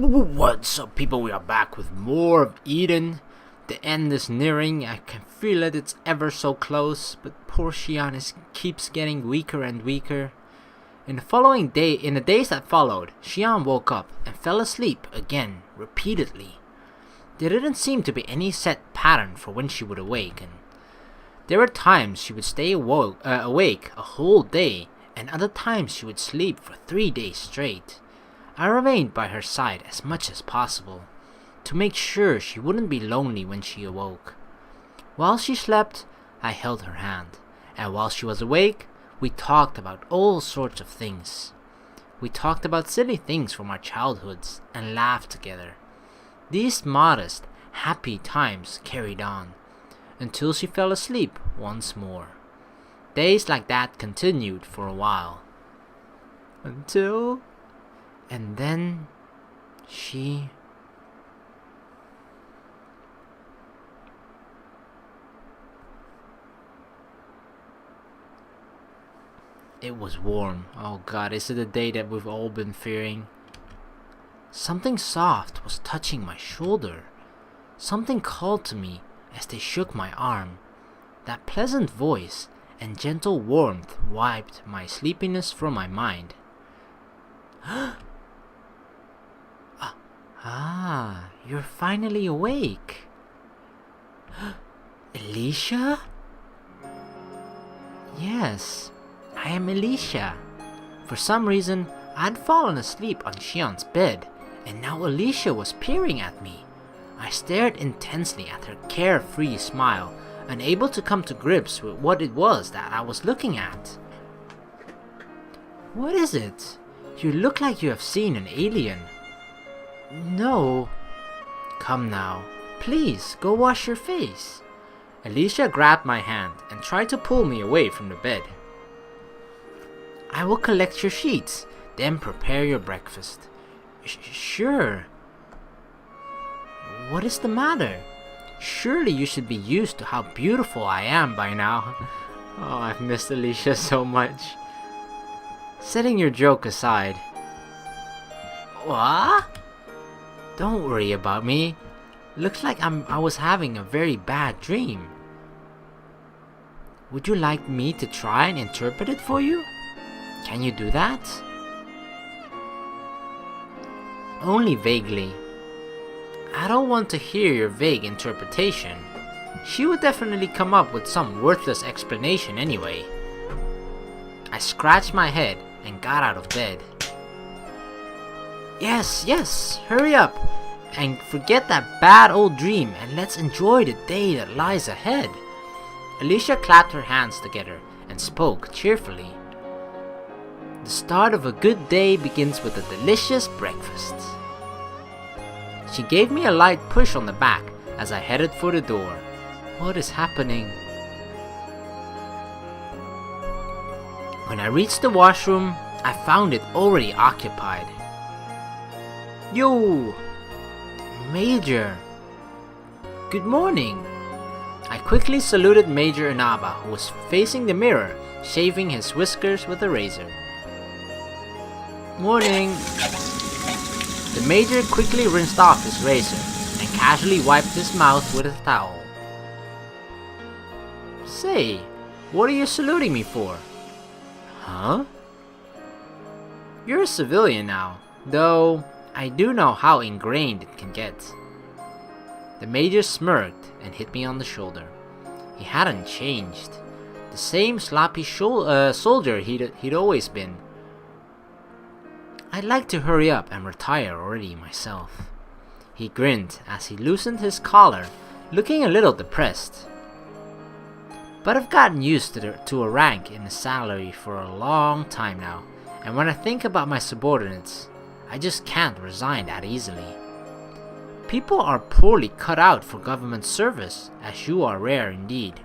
What's up, people? We are back with more of Eden. The end is nearing. I can feel it. It's ever so close. But poor Sion keeps getting weaker and weaker. In the days that followed, Sion woke up and fell asleep again, repeatedly. There didn't seem to be any set pattern for when she would awaken. There were times she would stay awake a whole day, and other times she would sleep for 3 days straight. I remained by her side as much as possible, to make sure she wouldn't be lonely when she awoke. While she slept, I held her hand, and while she was awake, we talked about all sorts of things. We talked about silly things from our childhoods, and laughed together. These modest, happy times carried on, until she fell asleep once more. Days like that continued for a while. And then she... It was warm. Oh God, is it the day that we've all been fearing? Something soft was touching my shoulder. Something called to me as they shook my arm. That pleasant voice and gentle warmth wiped my sleepiness from my mind. You're finally awake. Alicia? Yes, I am Alicia. For some reason, I'd fallen asleep on Sion's bed, and now Alicia was peering at me. I stared intensely at her carefree smile, unable to come to grips with what it was that I was looking at. What is it? You look like you have seen an alien. No. Come now, please go wash your face. Alicia grabbed my hand and tried to pull me away from the bed. I will collect your sheets, then prepare your breakfast. Sure. What is the matter? Surely you should be used to how beautiful I am by now. Oh, I've missed Alicia so much. Setting your joke aside. What? Don't worry about me. Looks like I was having a very bad dream. Would you like me to try and interpret it for you? Can you do that? Only vaguely. I don't want to hear your vague interpretation. She would definitely come up with some worthless explanation anyway. I scratched my head and got out of bed. Yes, hurry up and forget that bad old dream and let's enjoy the day that lies ahead. Alicia clapped her hands together and spoke cheerfully. The start of a good day begins with a delicious breakfast. She gave me a light push on the back as I headed for the door. What is happening? When I reached the washroom, I found it already occupied. Yo! Major! Good morning! I quickly saluted Major Inaba, who was facing the mirror, shaving his whiskers with a razor. Morning! The Major quickly rinsed off his razor and casually wiped his mouth with a towel. Say, what are you saluting me for? Huh? You're a civilian now, though I do know how ingrained it can get. The Major smirked and hit me on the shoulder. He hadn't changed. The same sloppy soldier he'd always been. I'd like to hurry up and retire already myself. He grinned as he loosened his collar, looking a little depressed. But I've gotten used to a rank in the salary for a long time now, and when I think about my subordinates, I just can't resign that easily. People are poorly cut out for government service, as you are rare indeed.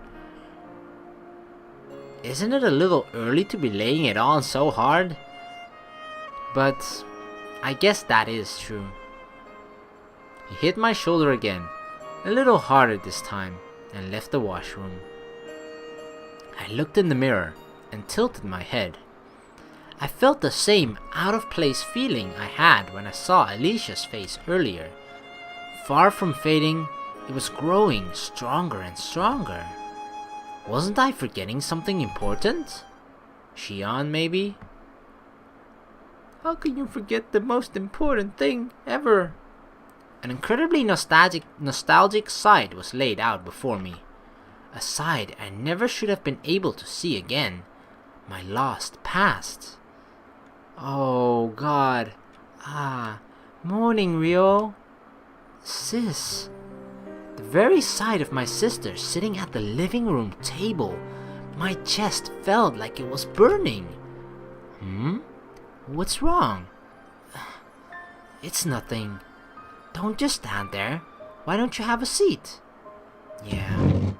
Isn't it a little early to be laying it on so hard? But I guess that is true. He hit my shoulder again, a little harder this time, and left the washroom. I looked in the mirror and tilted my head. I felt the same out-of-place feeling I had when I saw Alicia's face earlier. Far from fading, it was growing stronger and stronger. Wasn't I forgetting something important? Sion, maybe? How can you forget the most important thing ever? An incredibly nostalgic sight was laid out before me. A sight I never should have been able to see again. My lost past. Oh God. Morning, Ryou. Sis. The very sight of my sister sitting at the living room table, my chest felt like it was burning. What's wrong? It's nothing. Don't just stand there. Why don't you have a seat? Yeah.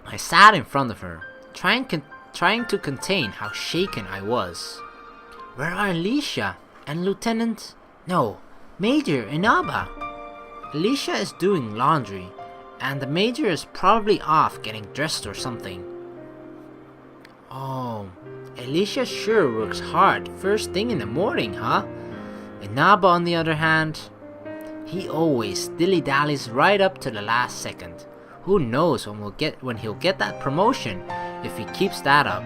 I sat in front of her, trying to contain how shaken I was. Where are Alicia and Lieutenant? No, Major Inaba. Alicia is doing laundry, and the Major is probably off getting dressed or something. Oh, Alicia sure works hard first thing in the morning, huh? Inaba, on the other hand, he always dilly-dallies right up to the last second. Who knows when he'll get that promotion if he keeps that up.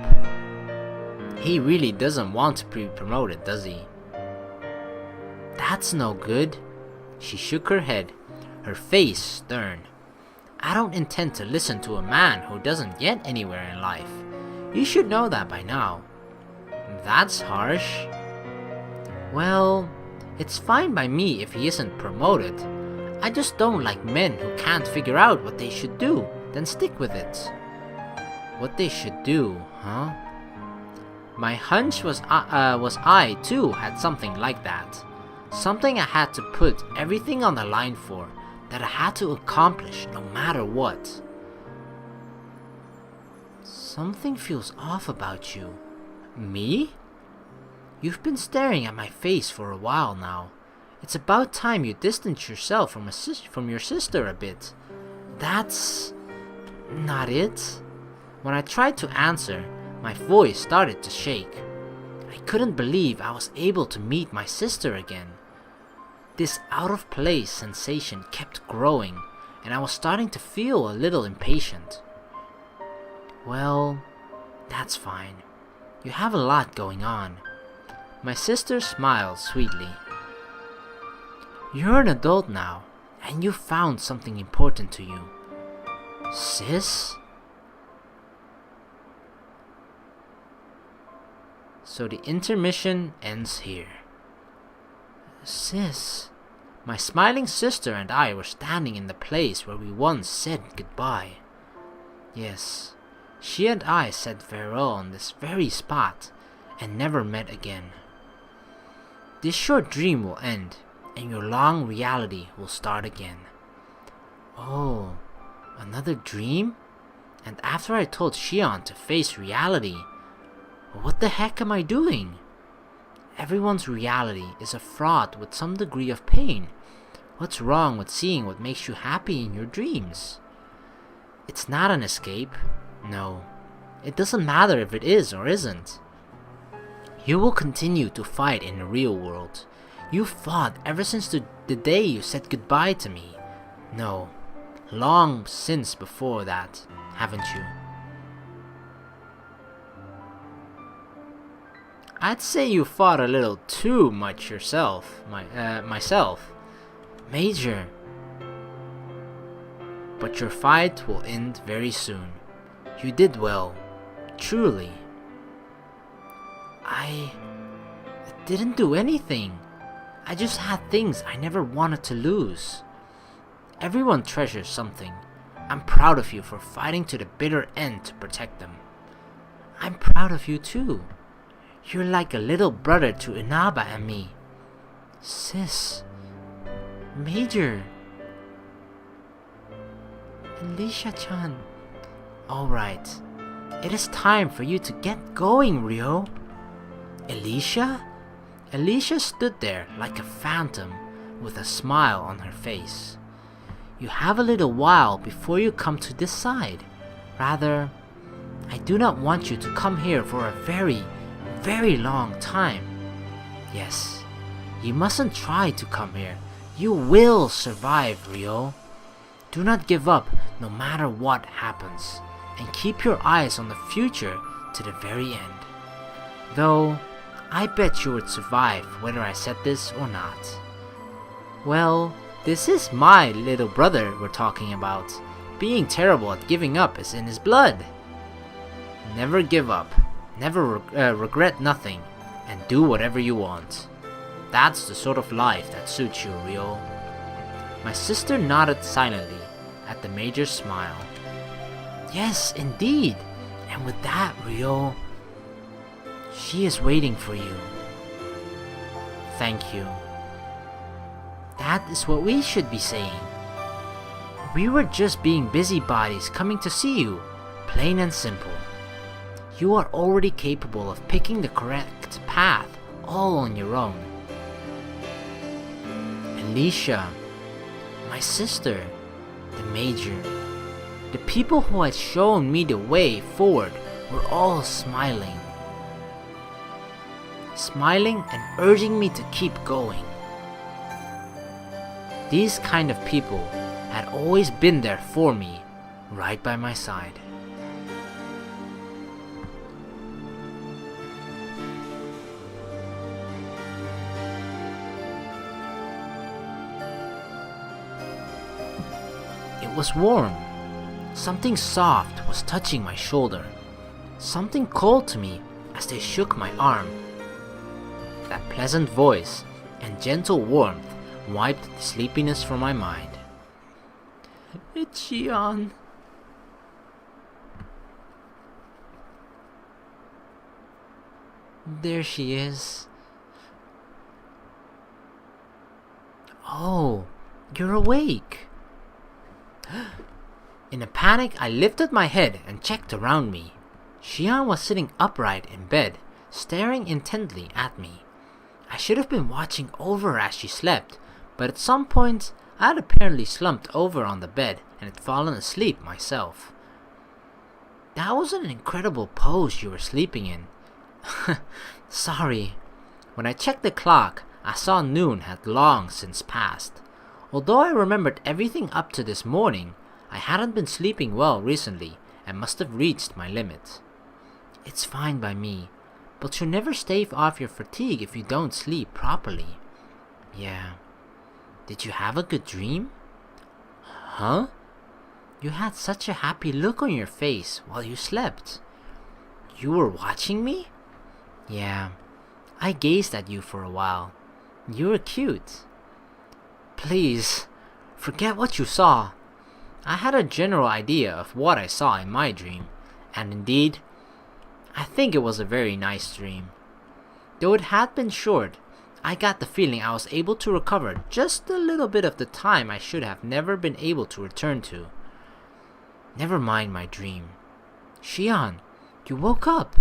He really doesn't want to be promoted, does he? That's no good. She shook her head, her face stern. I don't intend to listen to a man who doesn't get anywhere in life. You should know that by now. That's harsh. Well, it's fine by me if he isn't promoted. I just don't like men who can't figure out what they should do, then stick with it. What they should do, huh? My hunch was I too had something like that. Something I had to put everything on the line for, that I had to accomplish no matter what. Something feels off about you. Me? You've been staring at my face for a while now. It's about time you distance yourself from your sister a bit. That's not it. When I tried to answer, my voice started to shake. I couldn't believe I was able to meet my sister again. This out-of-place sensation kept growing, and I was starting to feel a little impatient. Well, that's fine. You have a lot going on. My sister smiled sweetly. You're an adult now, and you found something important to you. Sis? So the intermission ends here. Sis. My smiling sister and I were standing in the place where we once said goodbye. Yes, she and I said farewell on this very spot and never met again. This short dream will end, and your long reality will start again. Oh, another dream? And after I told Sion to face reality, what the heck am I doing? Everyone's reality is a fraught with some degree of pain. What's wrong with seeing what makes you happy in your dreams? It's not an escape. No, it doesn't matter if it is or isn't. You will continue to fight in the real world. You fought ever since the day you said goodbye to me. No, long since before that, haven't you? I'd say you fought a little too much yourself, myself. Major. But your fight will end very soon. You did well, truly. I didn't do anything. I just had things I never wanted to lose. Everyone treasures something. I'm proud of you for fighting to the bitter end to protect them. I'm proud of you too. You're like a little brother to Inaba and me. Sis. Major. Alicia-chan. Alright. It is time for you to get going, Ryou. Alicia? Alicia stood there like a phantom with a smile on her face. You have a little while before you come to decide. Rather, I do not want you to come here for a very, very long time. Yes, you mustn't try to come here. You will survive, Ryou. Do not give up no matter what happens, and keep your eyes on the future to the very end. Though, I bet you would survive whether I said this or not. Well, this is my little brother we're talking about. Being terrible at giving up is in his blood. Never give up, never regret nothing, and do whatever you want. That's the sort of life that suits you, Ryou. My sister nodded silently at the Major's smile. Yes, indeed. And with that, Ryou, she is waiting for you. Thank you. That is what we should be saying. We were just being busybodies coming to see you, plain and simple. You are already capable of picking the correct path all on your own. Alicia, my sister, the Major, the people who had shown me the way forward were all smiling. Smiling and urging me to keep going. These kind of people had always been there for me, right by my side. It was warm. Something soft was touching my shoulder. Something called to me as they shook my arm. That pleasant voice and gentle warmth wiped the sleepiness from my mind. It's Sion. There she is. Oh, you're awake. In a panic, I lifted my head and checked around me. Sion was sitting upright in bed, staring intently at me. I should have been watching over her as she slept, but at some point, I had apparently slumped over on the bed and had fallen asleep myself. That was an incredible pose you were sleeping in. Sorry. When I checked the clock, I saw noon had long since passed. Although I remembered everything up to this morning, I hadn't been sleeping well recently and must have reached my limit. It's fine by me, but you'll never stave off your fatigue if you don't sleep properly. Yeah. Did you have a good dream? Huh? You had such a happy look on your face while you slept. You were watching me? Yeah. I gazed at you for a while. You were cute. Please, forget what you saw. I had a general idea of what I saw in my dream, and indeed, I think it was a very nice dream. Though it had been short, I got the feeling I was able to recover just a little bit of the time I should have never been able to return to. Never mind my dream. Sion, you woke up.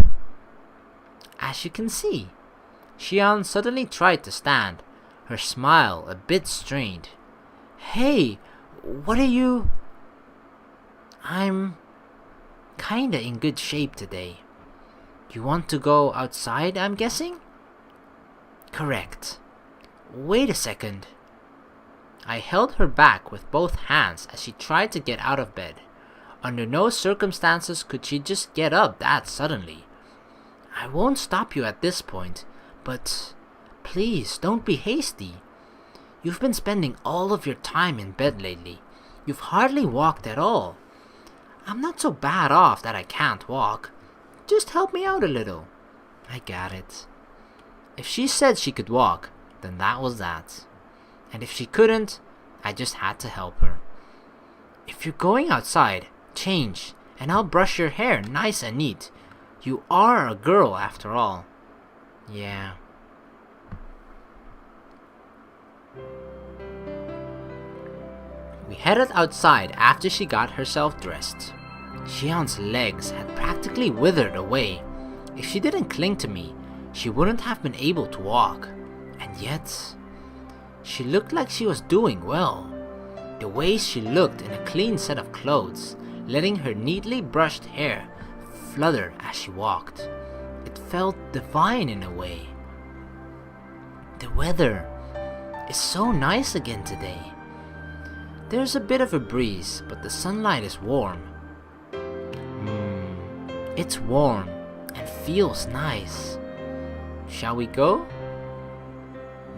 As you can see, Sion suddenly tried to stand, her smile a bit strained. Hey, what are you... I'm kinda in good shape today. You want to go outside, I'm guessing? Correct. Wait a second. I held her back with both hands as she tried to get out of bed. Under no circumstances could she just get up that suddenly. I won't stop you at this point, but please don't be hasty. You've been spending all of your time in bed lately. You've hardly walked at all. I'm not so bad off that I can't walk. Just help me out a little. I got it. If she said she could walk, then that was that. And if she couldn't, I just had to help her. If you're going outside, change, and I'll brush your hair nice and neat. You are a girl after all. Yeah. We headed outside after she got herself dressed. Sion's legs had practically withered away. If she didn't cling to me, she wouldn't have been able to walk. And yet, she looked like she was doing well. The way she looked in a clean set of clothes, letting her neatly brushed hair flutter as she walked. It felt divine in a way. The weather is so nice again today. There's a bit of a breeze, but the sunlight is warm. It's warm and feels nice. Shall we go?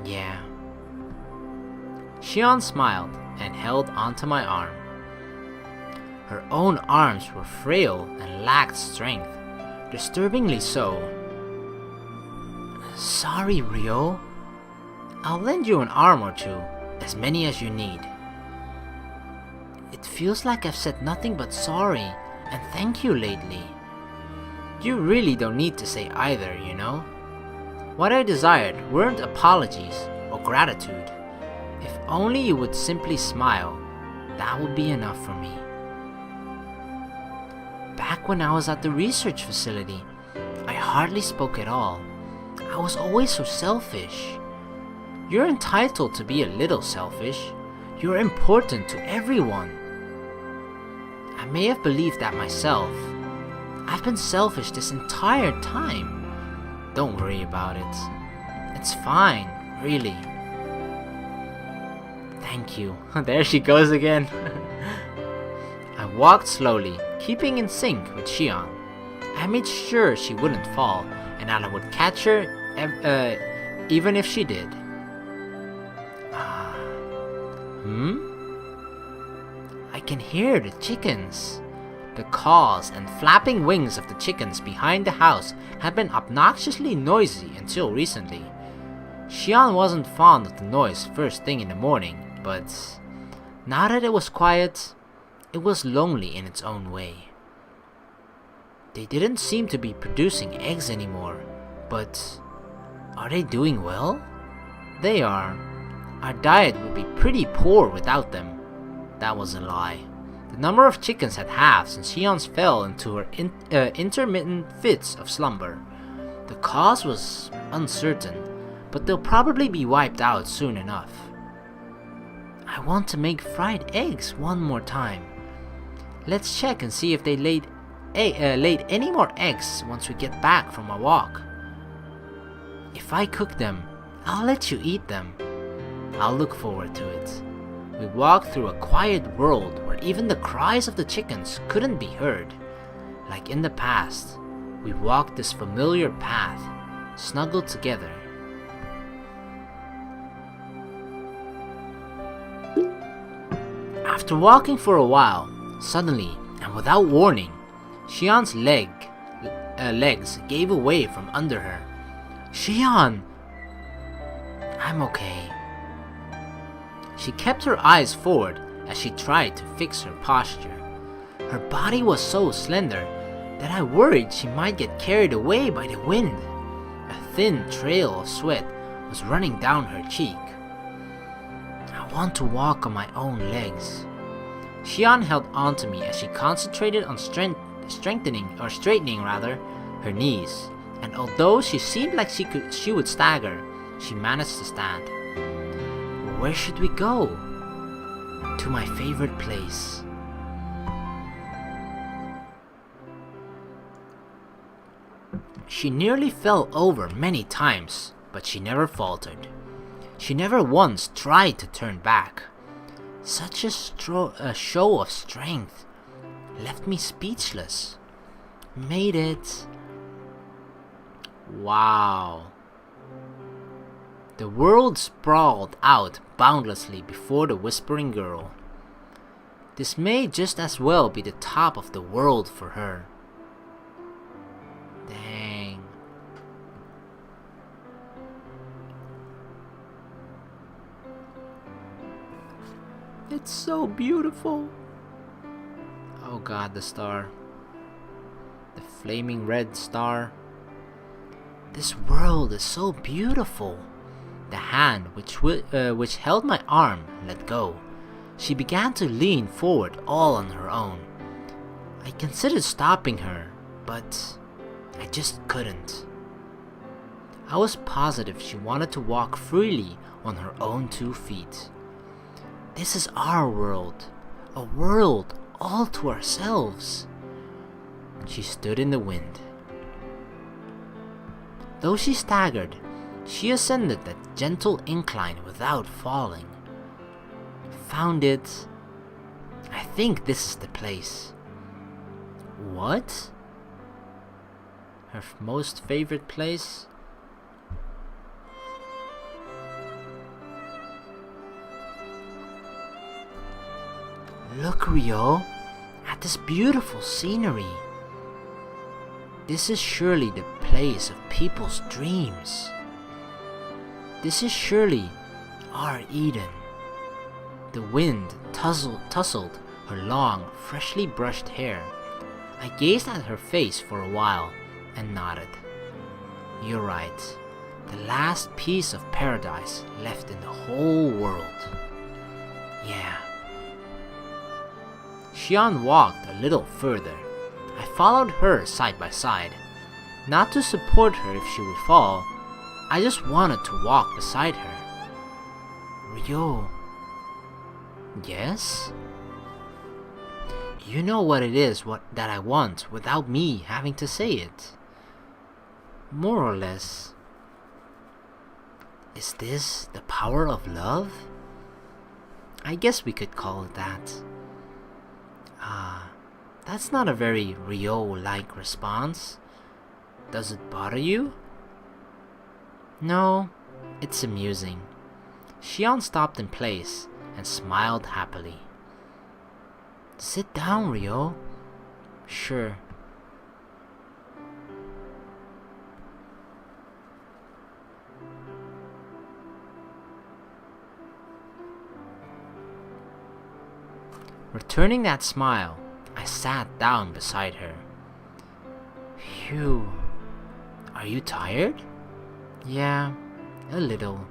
Yeah. Sion smiled and held onto my arm. Her own arms were frail and lacked strength, disturbingly so. Sorry, Ryou. I'll lend you an arm or two, as many as you need. It feels like I've said nothing but sorry and thank you lately. You really don't need to say either, you know? What I desired weren't apologies or gratitude. If only you would simply smile, that would be enough for me. Back when I was at the research facility, I hardly spoke at all. I was always so selfish. You're entitled to be a little selfish. You're important to everyone. I may have believed that myself. I've been selfish this entire time. Don't worry about it. It's fine, really. Thank you. There she goes again. I walked slowly, keeping in sync with Sion. I made sure she wouldn't fall, and that I would catch her even if she did. I can hear the chickens. The caws and flapping wings of the chickens behind the house had been obnoxiously noisy until recently. Sion wasn't fond of the noise first thing in the morning, but now that it was quiet, it was lonely in its own way. They didn't seem to be producing eggs anymore, but are they doing well? They are. Our diet would be pretty poor without them. That was a lie. The number of chickens had halved since Sion's fell into her intermittent fits of slumber. The cause was uncertain, but they'll probably be wiped out soon enough. I want to make fried eggs one more time. Let's check and see if they laid any more eggs once we get back from our walk. If I cook them, I'll let you eat them. I'll look forward to it. We walked through a quiet world where even the cries of the chickens couldn't be heard. Like in the past, we walked this familiar path, snuggled together. After walking for a while, suddenly and without warning, Sion's legs gave away from under her. Sion! I'm okay. She kept her eyes forward as she tried to fix her posture. Her body was so slender that I worried she might get carried away by the wind. A thin trail of sweat was running down her cheek. I want to walk on my own legs. Sion held on to me as she concentrated on straightening her knees, and although she seemed like she would stagger, she managed to stand. Where should we go? To my favorite place. She nearly fell over many times, but she never faltered. She never once tried to turn back. Such a show of strength left me speechless. Made it. Wow. The world sprawled out boundlessly before the whispering girl. This may just as well be the top of the world for her. Dang. It's so beautiful. Oh God, the star. The flaming red star. This world is so beautiful. The hand which held my arm let go. She began to lean forward all on her own. I considered stopping her, but I just couldn't. I was positive she wanted to walk freely on her own 2 feet. This is our world, a world all to ourselves. She stood in the wind. Though she staggered, she ascended that gentle incline without falling. Found it. I think this is the place. What? Her most favorite place? Look, Ryou, at this beautiful scenery. This is surely the place of people's dreams. This is surely our Eden. The wind tousled her long, freshly brushed hair. I gazed at her face for a while and nodded. You're right. The last piece of paradise left in the whole world. Yeah. Sion walked a little further. I followed her side by side. Not to support her if she would fall. I just wanted to walk beside her. Ryou. Yes? You know what it is that I want without me having to say it. More or less. Is this the power of love? I guess we could call it that. That's not a very Ryou-like response. Does it bother you? No, it's amusing. Sion stopped in place and smiled happily. Sit down, Ryou. Sure. Returning that smile, I sat down beside her. Phew. Are you tired? Yeah, a little.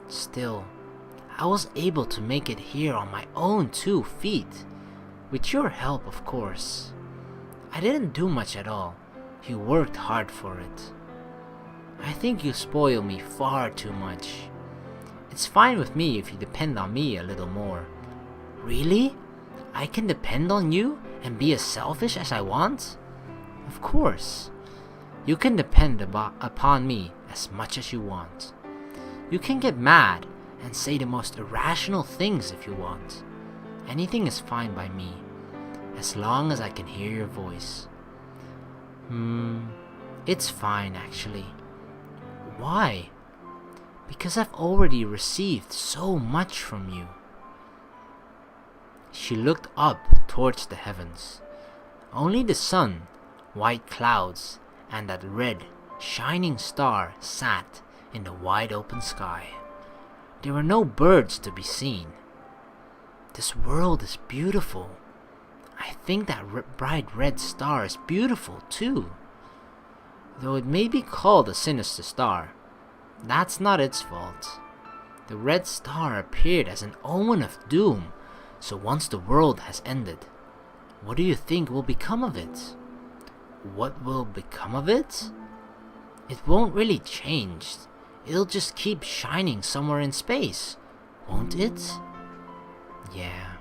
Still, I was able to make it here on my own 2 feet. With your help, of course. I didn't do much at all. You worked hard for it. I think you spoil me far too much. It's fine with me if you depend on me a little more. Really? I can depend on you and be as selfish as I want? Of course. You can depend upon me as much as you want. You can get mad and say the most irrational things if you want. Anything is fine by me, as long as I can hear your voice. It's fine actually. Why? Because I've already received so much from you. She looked up towards the heavens. Only the sun, white clouds, and that red, shining star sat in the wide open sky. There were no birds to be seen. This world is beautiful. I think that bright red star is beautiful too. Though it may be called a sinister star, that's not its fault. The red star appeared as an omen of doom, so once the world has ended, what do you think will become of it? What will become of it? It won't really change. It'll just keep shining somewhere in space, won't it? Yeah.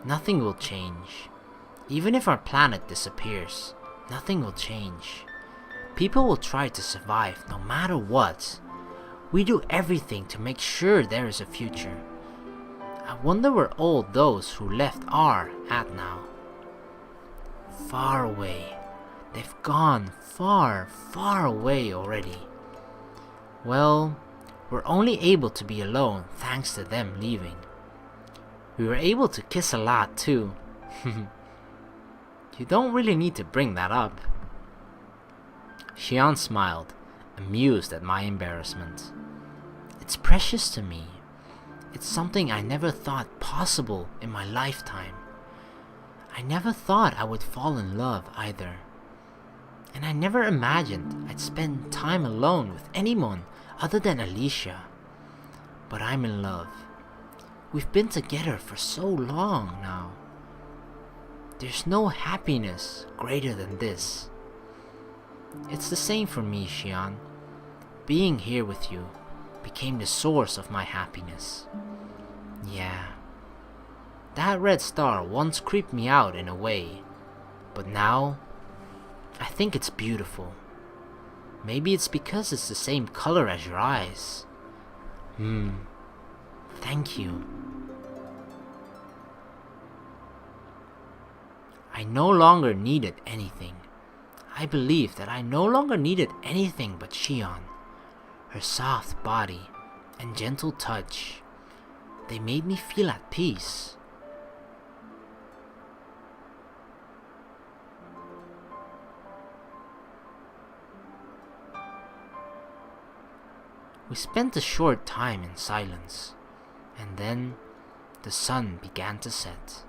Nothing will change. Even if our planet disappears, nothing will change. People will try to survive no matter what. We do everything to make sure there is a future. I wonder where all those who left are at now. Far away. They've gone far, far away already. Well, we're only able to be alone thanks to them leaving. We were able to kiss a lot too. You don't really need to bring that up. Sion smiled, amused at my embarrassment. It's precious to me. It's something I never thought possible in my lifetime. I never thought I would fall in love either. And I never imagined I'd spend time alone with anyone other than Alicia. But I'm in love. We've been together for so long now. There's no happiness greater than this. It's the same for me, Sion. Being here with you became the source of my happiness. Yeah. That red star once creeped me out in a way, but now I think it's beautiful. Maybe it's because it's the same color as your eyes. Thank you. I no longer needed anything. I believed that I no longer needed anything but Sion. Her soft body and gentle touch, they made me feel at peace. We spent a short time in silence, and then the sun began to set.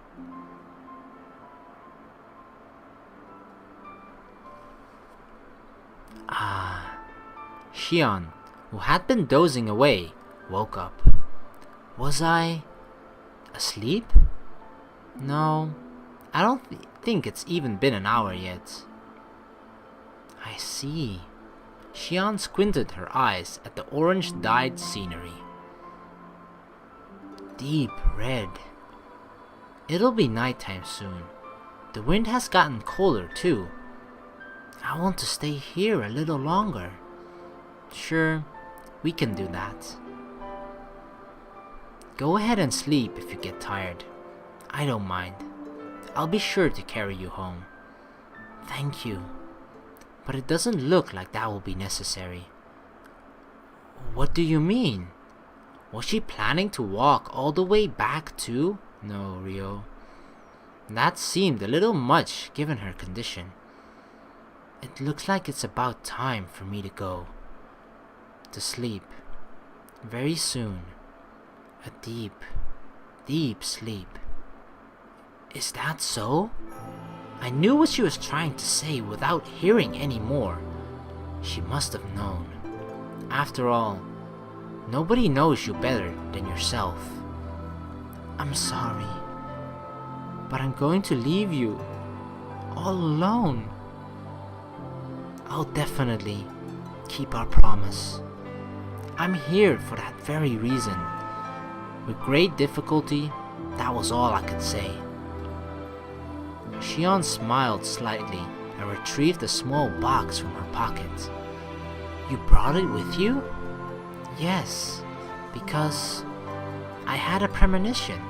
Sion, who had been dozing away, woke up. Was I asleep? No, I don't think it's even been an hour yet. I see. Sion squinted her eyes at the orange-dyed scenery. Deep red. It'll be nighttime soon. The wind has gotten colder too. I want to stay here a little longer. Sure, we can do that. Go ahead and sleep if you get tired. I don't mind. I'll be sure to carry you home. Thank you. But it doesn't look like that will be necessary. What do you mean? Was she planning to walk all the way back too? No, Ryou. That seemed a little much given her condition. It looks like it's about time for me to go. To sleep. Very soon. A deep, deep sleep. Is that so? I knew what she was trying to say without hearing any more. She must have known. After all, nobody knows you better than yourself. I'm sorry, but I'm going to leave you all alone. I'll definitely keep our promise. I'm here for that very reason. With great difficulty, that was all I could say. Sion smiled slightly and retrieved a small box from her pocket. You brought it with you? Yes, because I had a premonition.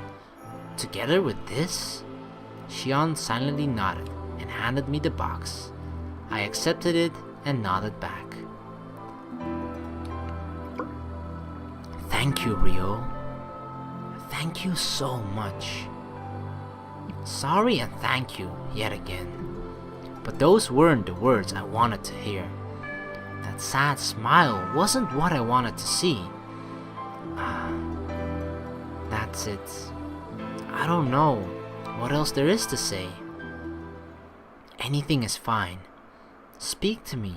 Together with this? Sion silently nodded and handed me the box. I accepted it and nodded back. Thank you, Ryou. Thank you so much. Sorry and thank you yet again. But those weren't the words I wanted to hear. That sad smile wasn't what I wanted to see. That's it. I don't know what else there is to say. Anything is fine. Speak to me.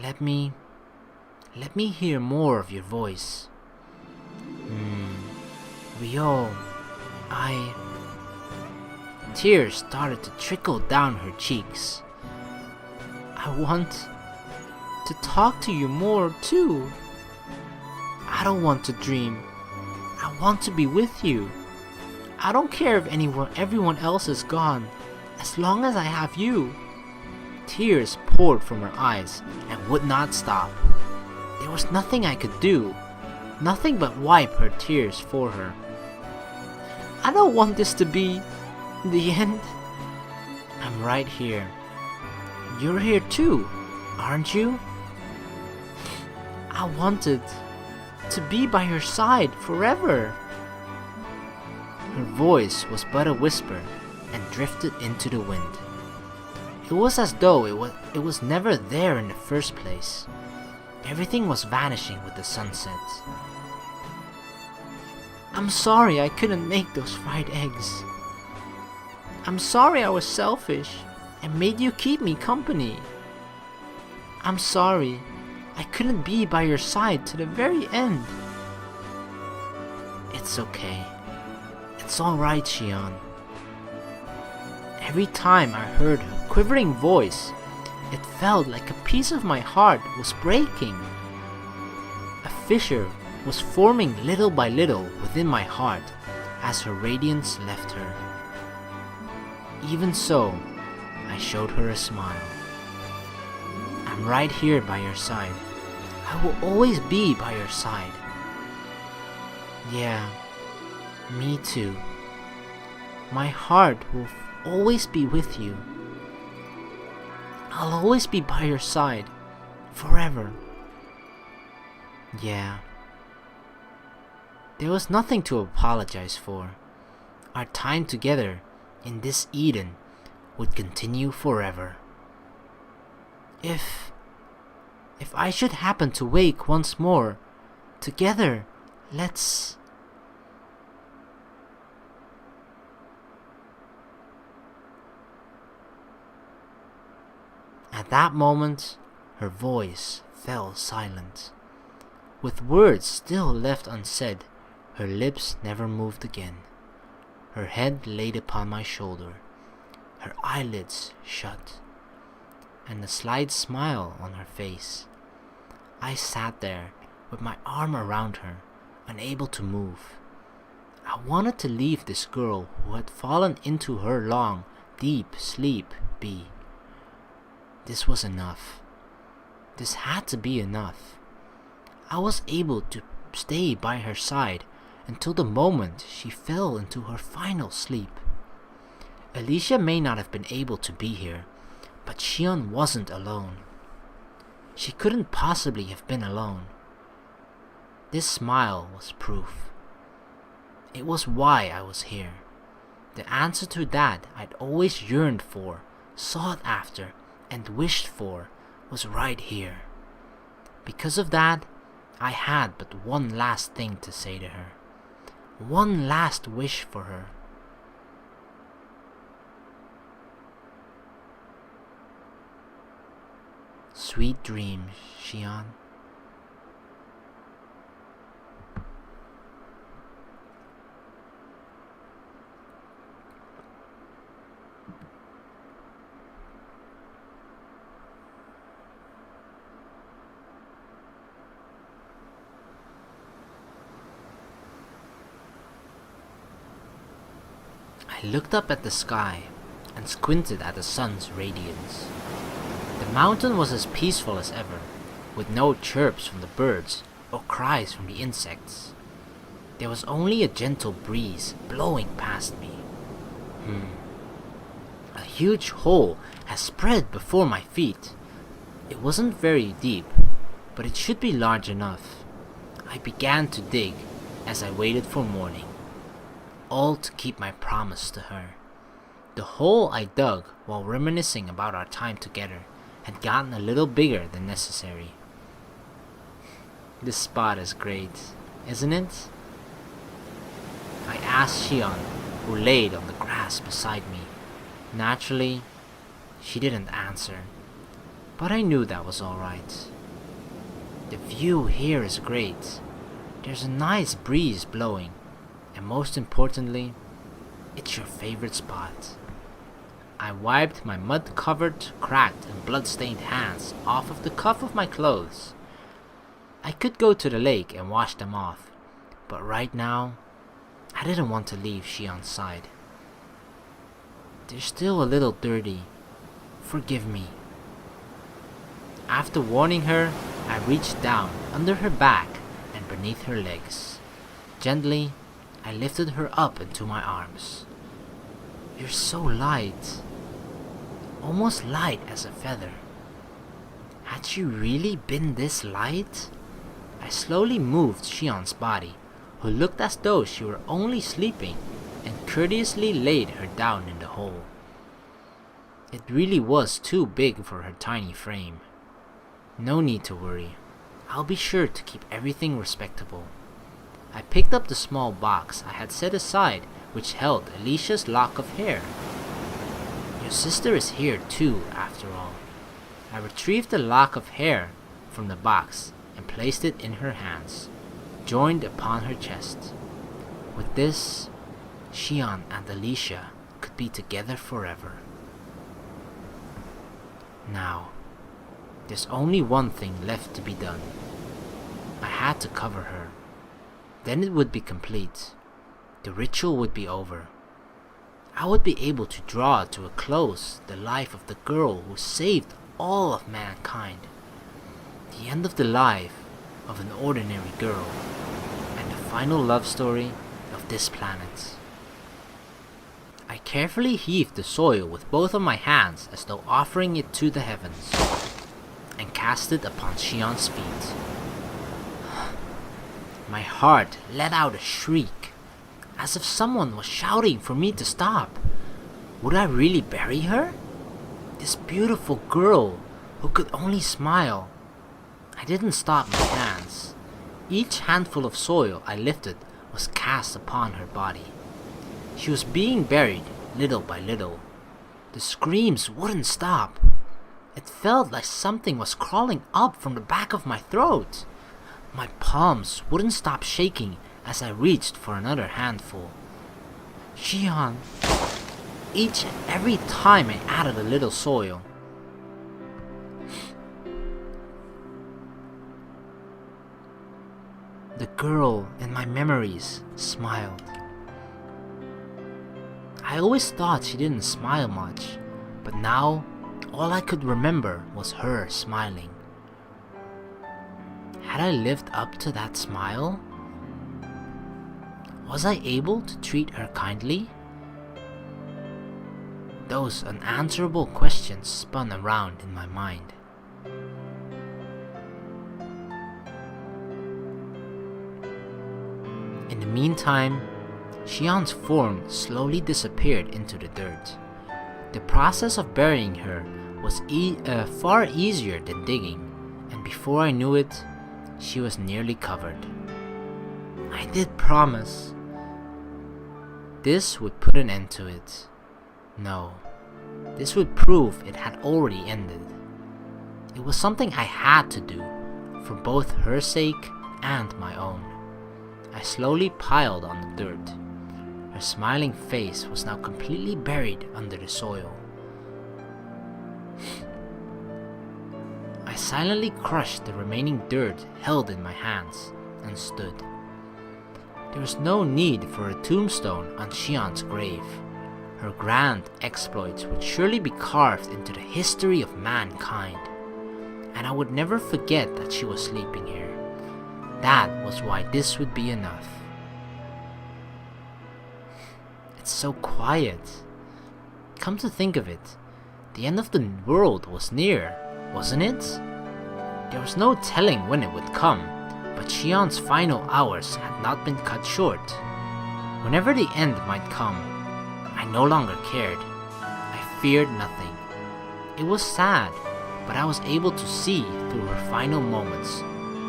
Let me hear more of your voice. Ryou, Tears started to trickle down her cheeks. I want to talk to you more too. I don't want to dream. I want to be with you. I don't care if everyone else is gone, as long as I have you. Tears poured from her eyes and would not stop. There was nothing I could do, nothing but wipe her tears for her. I don't want this to be the end. I'm right here. You're here too, aren't you? I wanted to be by your side forever. Her voice was but a whisper and drifted into the wind. It was as though it was never there in the first place. Everything was vanishing with the sunset. I'm sorry I couldn't make those fried eggs. I'm sorry I was selfish and made you keep me company. I'm sorry I couldn't be by your side to the very end. It's okay. It's alright, Sion. Every time I heard her quivering voice, it felt like a piece of my heart was breaking. A fissure was forming little by little within my heart as her radiance left her. Even so, I showed her a smile. I'm right here by your side. I will always be by your side. Yeah, me too. My heart will always be with you. I'll always be by your side, forever. Yeah. There was nothing to apologize for. Our time together in this Eden would continue forever. If I should happen to wake once more, together, let's... At that moment, her voice fell silent. With words still left unsaid, her lips never moved again. Her head laid upon my shoulder, her eyelids shut, and a slight smile on her face. I sat there with my arm around her, unable to move. I wanted to leave this girl who had fallen into her long, deep sleep be. This was enough. This had to be enough. I was able to stay by her side until the moment she fell into her final sleep. Alicia may not have been able to be here, but Sion wasn't alone. She couldn't possibly have been alone. This smile was proof. It was why I was here. The answer to that I'd always yearned for, sought after, and wished for was right here. Because of that, I had but one last thing to say to her. One last wish for her. Sweet dreams, Sion. I looked up at the sky and squinted at the sun's radiance. The mountain was as peaceful as ever, with no chirps from the birds or cries from the insects. There was only a gentle breeze blowing past me. A huge hole had spread before my feet. It wasn't very deep, but it should be large enough. I began to dig as I waited for morning, all to keep my promise to her. The hole I dug while reminiscing about our time together had gotten a little bigger than necessary. This spot is great, isn't it? I asked Sion, who laid on the grass beside me. Naturally, she didn't answer, but I knew that was alright. The view here is great. There's a nice breeze blowing, and most importantly, it's your favorite spot. I wiped my mud-covered, cracked, and blood-stained hands off of the cuff of my clothes. I could go to the lake and wash them off, but right now, I didn't want to leave Shion's side. They're still a little dirty. Forgive me. After warning her, I reached down under her back and beneath her legs. Gently, I lifted her up into my arms. You're so light. Almost light as a feather. Had she really been this light? I slowly moved Shion's body, who looked as though she were only sleeping, and courteously laid her down in the hole. It really was too big for her tiny frame. No need to worry. I'll be sure to keep everything respectable. I picked up the small box I had set aside, which held Alicia's lock of hair. Your sister is here too, after all. I retrieved the lock of hair from the box and placed it in her hands, joined upon her chest. With this, Sion and Alicia could be together forever. Now, there's only one thing left to be done. I had to cover her. Then it would be complete. The ritual would be over. I would be able to draw to a close the life of the girl who saved all of mankind. The end of the life of an ordinary girl, and the final love story of this planet. I carefully heaved the soil with both of my hands as though offering it to the heavens, and cast it upon Sion's feet. My heart let out a shriek, as if someone was shouting for me to stop. Would I really bury her? This beautiful girl who could only smile. I didn't stop my hands. Each handful of soil I lifted was cast upon her body. She was being buried little by little. The screams wouldn't stop. It felt like something was crawling up from the back of my throat. My palms wouldn't stop shaking as I reached for another handful. Sion. Each and every time I added a little soil. The girl in my memories smiled. I always thought she didn't smile much, but now all I could remember was her smiling. Had I lived up to that smile? Was I able to treat her kindly? Those unanswerable questions spun around in my mind. In the meantime, Sion's form slowly disappeared into the dirt. The process of burying her was far easier than digging, and before I knew it, she was nearly covered. I did promise. This would put an end to it. No, this would prove it had already ended. It was something I had to do, for both her sake and my own. I slowly piled on the dirt. Her smiling face was now completely buried under the soil. I silently crushed the remaining dirt held in my hands and stood. There was no need for a tombstone on Sion's grave. Her grand exploits would surely be carved into the history of mankind, and I would never forget that she was sleeping here. That was why this would be enough. It's so quiet. Come to think of it, the end of the world was near, wasn't it? There was no telling when it would come, but Sion's final hours had not been cut short. Whenever the end might come, I no longer cared. I feared nothing. It was sad, but I was able to see through her final moments,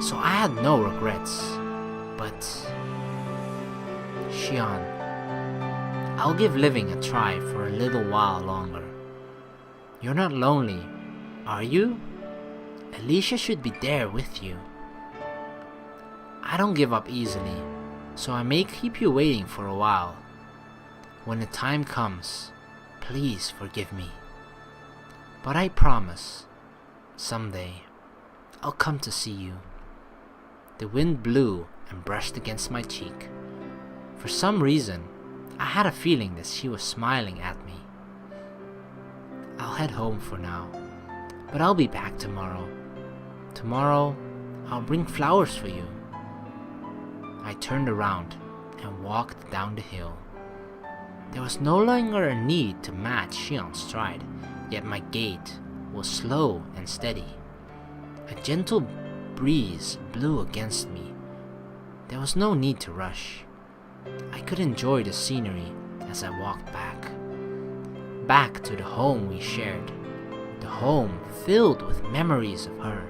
so I had no regrets. But Sion, I'll give living a try for a little while longer. You're not lonely, are you? Alicia should be there with you. I don't give up easily, so I may keep you waiting for a while. When the time comes, please forgive me. But I promise, someday, I'll come to see you. The wind blew and brushed against my cheek. For some reason, I had a feeling that she was smiling at me. I'll head home for now, but I'll be back tomorrow. Tomorrow, I'll bring flowers for you. I turned around and walked down the hill. There was no longer a need to match Sion's stride, yet my gait was slow and steady. A gentle breeze blew against me. There was no need to rush. I could enjoy the scenery as I walked back. Back to the home we shared, the home filled with memories of her.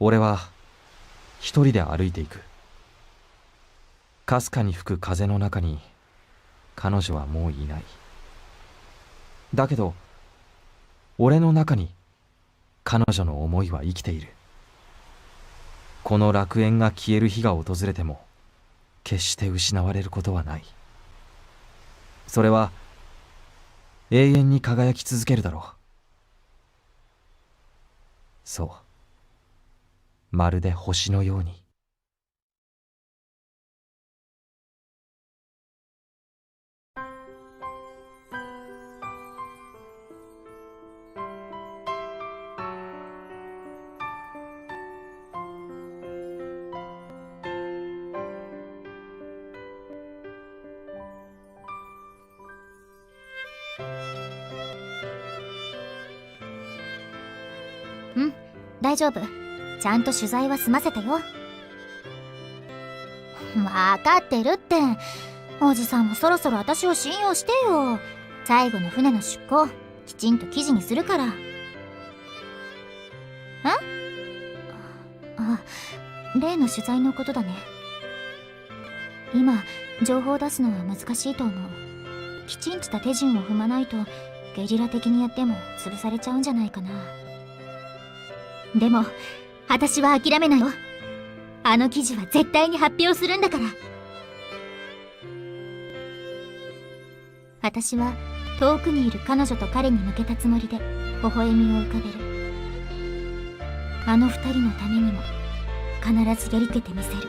俺は一人で歩いていく。かすかに吹く風の中に彼女はもういない。だけど俺の中に彼女の思いは生きている。この楽園が消える日が訪れても決して失われることはない。それは永遠に輝き続けるだろう。そう、まるで星のように。うん、大丈夫。ちゃんと取材は済ませたよ。わかってるって。おじさんもそろそろ私を信用してよ。最後の船の出港、きちんと記事にするから。例の取材のことだね。今情報を出すのは難しいと思う。きちんとした手順を踏まないとゲリラ的にやっても潰されちゃうんじゃないかな。でも私は諦めないよ。あの記事は絶対に発表するんだから。私は遠くにいる彼女と彼に向けたつもりで微笑みを浮かべる。あの二人のためにも必ずやり遂げてみせる。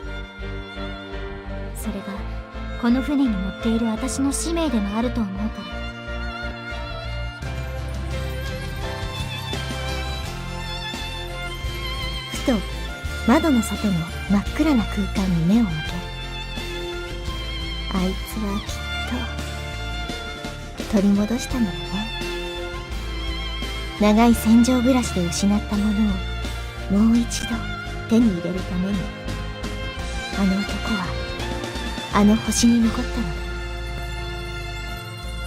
それがこの船に乗っている私の使命でもあると思うから。ふと窓の外の真っ暗な空間に目を向ける。あいつはきっと取り戻したのよね。長い戦場暮らしで失ったものをもう一度手に入れるために、あの男はあの星に残ったのだ。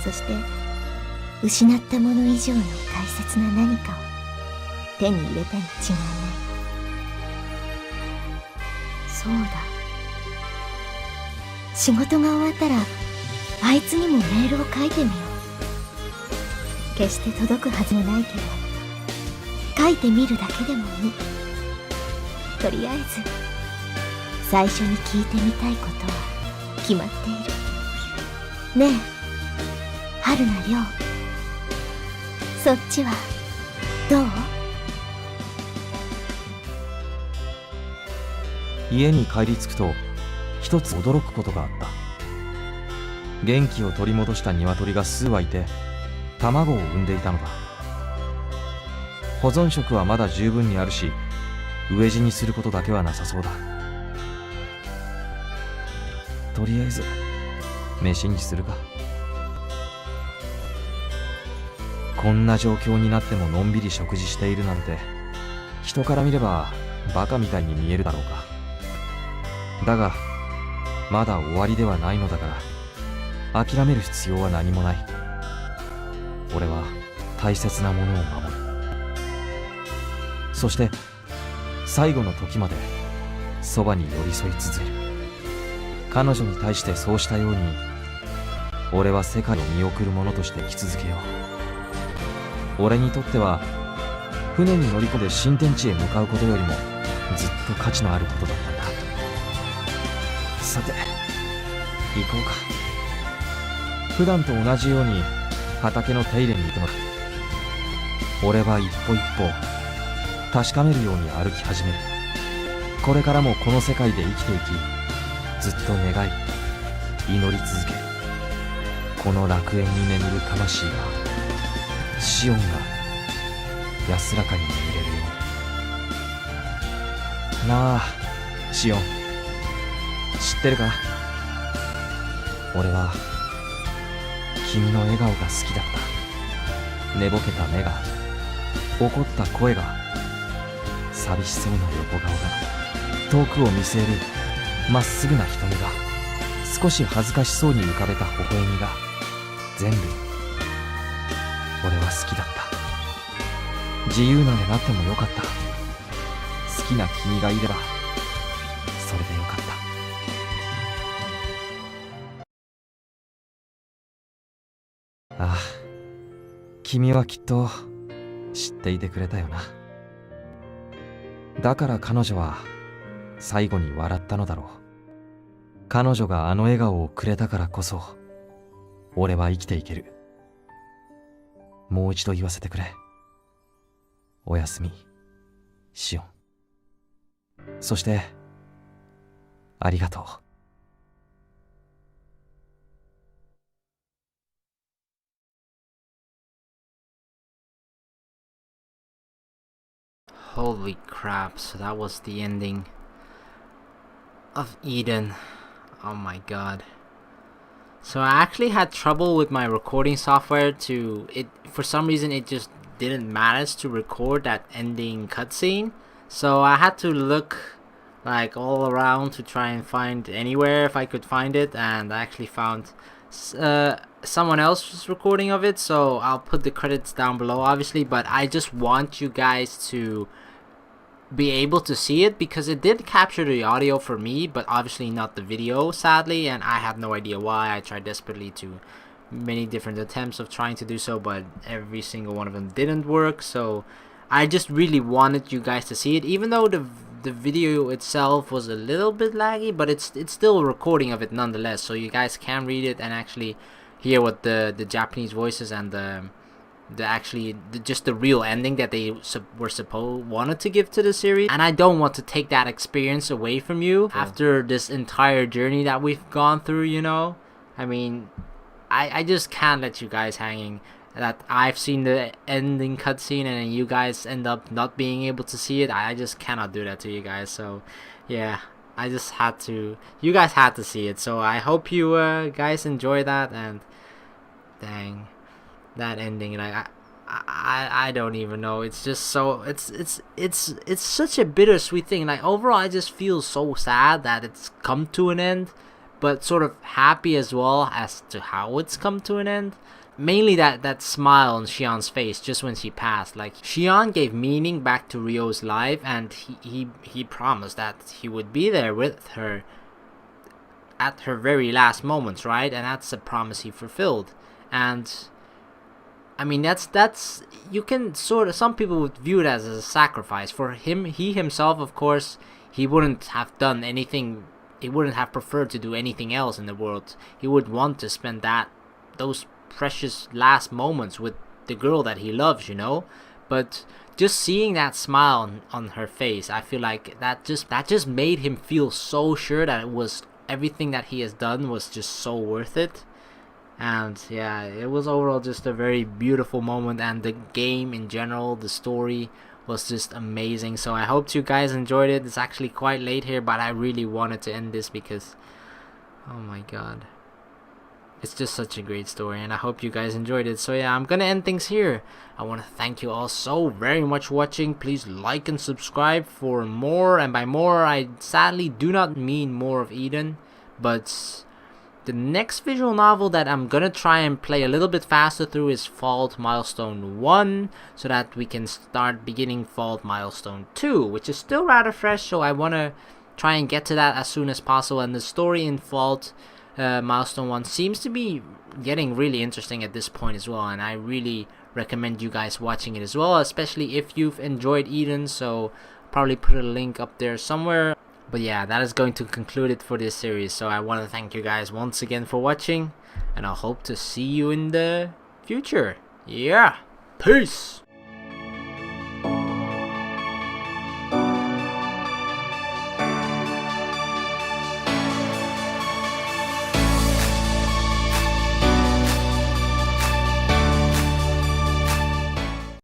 そして失ったもの以上の大切な何かを手に入れたに違いない。そうだ、仕事が終わったらあいつにもメールを書いてみよう。決して届くはずもないけど書いてみるだけでもいい。とりあえず最初に聞いてみたいことは決まっている。ねえ春菜亮、そっちはどう？家に帰り着くと一つ驚くことがあった。元気を取り戻した鶏が数羽いて卵を産んでいたのだ。保存食はまだ十分にあるし、飢え死にすることだけはなさそうだ。とりあえず飯にするか。こんな状況になってものんびり食事しているなんて、人から見ればバカみたいに見えるだろうか。だがまだ終わりではないのだから諦める必要は何もない。俺は大切なものを守る。そして最後の時までそばに寄り添い続ける。彼女に対してそうしたように、俺は世界を見送る者として生き続けよう。俺にとっては船に乗り込んで新天地へ向かうことよりもずっと価値のあることだったんだ。さて行こうか。普段と同じように畑の手入れに行くのだ。俺は一歩一歩確かめるように歩き始める。これからもこの世界で生きていき、ずっと願い祈り続ける。この楽園に眠る魂が、シオンが安らかに眠れるように。なあシオン、知ってるか？俺は君の笑顔が好きだった。寝ぼけた目が、怒った声が、寂しそうな横顔が、遠くを見据えるまっすぐな瞳が、少し恥ずかしそうに浮かべた微笑みが、全部俺は好きだった。自由な目なってもよかった。好ききな君がいればそれでよかった。ああ、君はきっと知っていてくれたよな。だから彼女は最後に笑ったのだろう。彼女があの笑顔をくれたからこそ俺は生きていける。もう一度言わせてくれ。おやすみ、シオン。そしてありがとう。Holy crap, so that was the ending of Eden. Oh my god. So I actually had trouble with my recording software for some reason it just didn't manage to record that ending cutscene. So I had to look like all around to try and find anywhere if I could find it, and I actually found someone else's recording of it, so I'll put the credits down below obviously, but I just want you guys to be able to see it because it did capture the audio for me, but obviously not the video, sadly, and I have no idea why. I tried desperately to many different attempts of trying to do so, but every single one of them didn't work. So I just really wanted you guys to see it, even though the video itself was a little bit laggy, but it's still a recording of it nonetheless, so you guys can read it and actually hear what the Japanese voices and just the real ending that they wanted to give to the series. And I don't want to take that experience away from you after this entire journey that we've gone through, you know. I mean, I just can't let you guys hanging that I've seen the ending cutscene and then you guys end up not being able to see it. I just cannot do that to you guys. So yeah, I just had to, you guys had to see it. So I hope you guys enjoy that. And dang, that ending, like I don't even know. It's just so it's such a bittersweet thing. Like overall, I just feel so sad that it's come to an end, but sort of happy as well as to how it's come to an end. Mainly that smile on Sion's face just when she passed. Like Sion gave meaning back to Ryou's life, and he promised that he would be there with her at her very last moments, right? And that's a promise he fulfilled. And I mean, that's you can sort of, some people would view it as a sacrifice for him. He himself, of course, he wouldn't have done anything. He wouldn't have preferred to do anything else in the world. He would want to spend those precious last moments with the girl that he loves, you know. But just seeing that smile on her face, I feel like that just made him feel so sure that it was everything that he has done was just so worth it. And yeah, it was overall just a very beautiful moment, and the game in general, the story was just amazing. So I hope you guys enjoyed it. It's actually quite late here, but I really wanted to end this because, oh my god, it's just such a great story, and I hope you guys enjoyed it. So yeah, I'm gonna end things here. I want to thank you all so very much for watching. Please like and subscribe for more, and by more I sadly do not mean more of Eden, but the next visual novel that I'm gonna try and play a little bit faster through is Fault Milestone 1, so that we can start beginning Fault Milestone 2, which is still rather fresh, so I wanna try and get to that as soon as possible. And the story in Fault Milestone 1 seems to be getting really interesting at this point as well, and I really recommend you guys watching it as well, especially if you've enjoyed Eden. So probably put a link up there somewhere. But yeah, that is going to conclude it for this series. So I want to thank you guys once again for watching, and I hope to see you in the future. Yeah, peace!